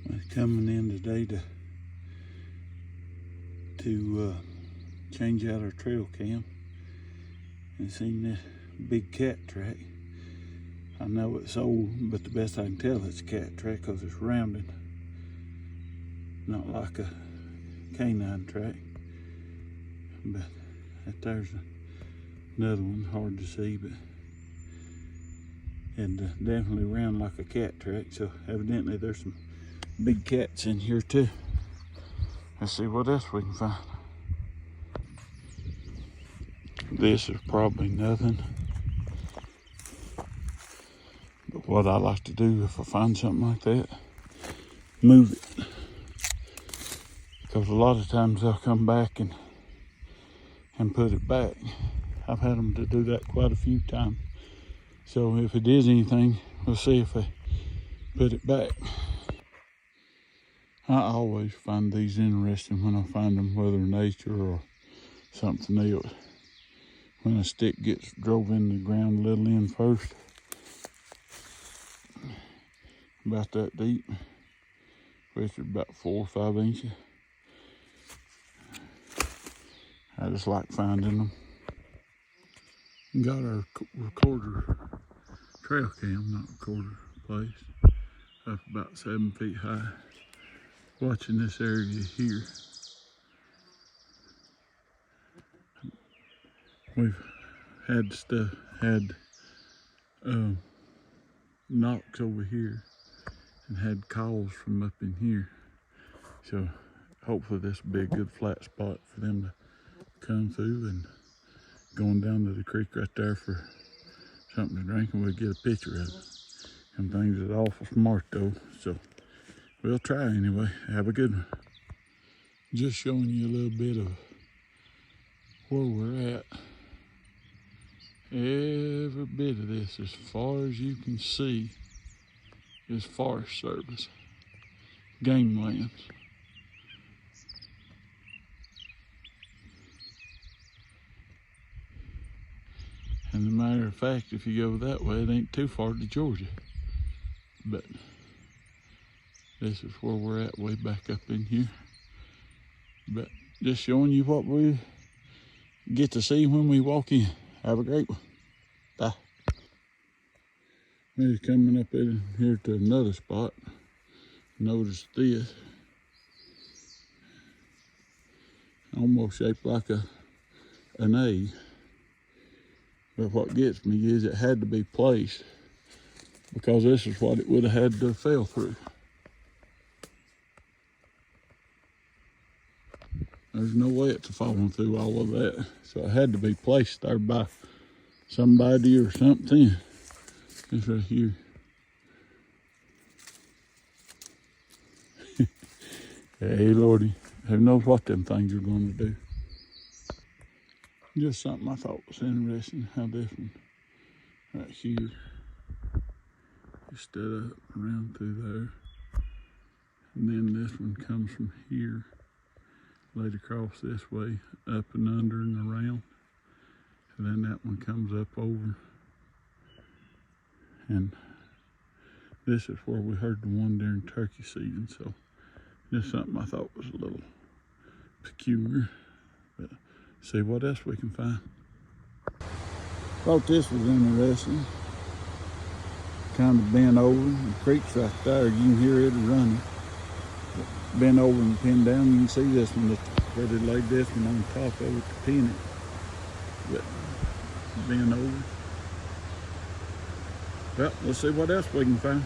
I'm coming in today to change out our trail cam and seen this big cat track. I know it's old, but the best I can tell it's a cat track because it's rounded, not like a canine track. But there's another one, hard to see, but it definitely round like a cat track. So evidently there's some big cats in here too. Let's see what else we can find. This is probably nothing, but what I like to do if I find something like that, move it, because a lot of times they'll come back and put it back. I've had them to do that quite a few times. So if it is anything, we'll see if they put it back. I always find these interesting when I find them, whether nature or something else. When a stick gets drove in the ground a little in first, about that deep, which is about 4 or 5 inches. I just like finding them. Got our recorder, trail cam, not recorder, placed up about 7 feet high. Watching this area here. We've had knocks over here and had calls from up in here. So hopefully this will be a good flat spot for them to come through, and going down to the creek right there for something to drink, and we'll get a picture of it. Them things is awful smart though, so we'll try anyway. Have a good one. Just showing you a little bit of where we're at. Every bit of this, as far as you can see, is Forest Service, game lands. And as a matter of fact, if you go that way, it ain't too far to Georgia. But this is where we're at, way back up in here. But just showing you what we get to see when we walk in. Have a great one. Bye. We're coming up in here to another spot. Notice this. Almost shaped like an A. But what gets me is it had to be placed, because this is what it would have had to fell through. There's no way it's falling through all of that. So it had to be placed there by somebody or something. It's right here. Hey Lordy, who knows what them things are going to do. Just something I thought was interesting, how this one right here is stood up around through there. And then this one comes from here, laid across this way, up and under and around. And then that one comes up over. And this is where we heard the one during turkey season. So just something I thought was a little peculiar. But see what else we can find. Thought this was interesting. Kind of bent over. The creek's right there. You can hear it running. Bent over and pinned down. You can see this one, where they laid this one on top of it to pin it. But bent over. Well, let's see what else we can find.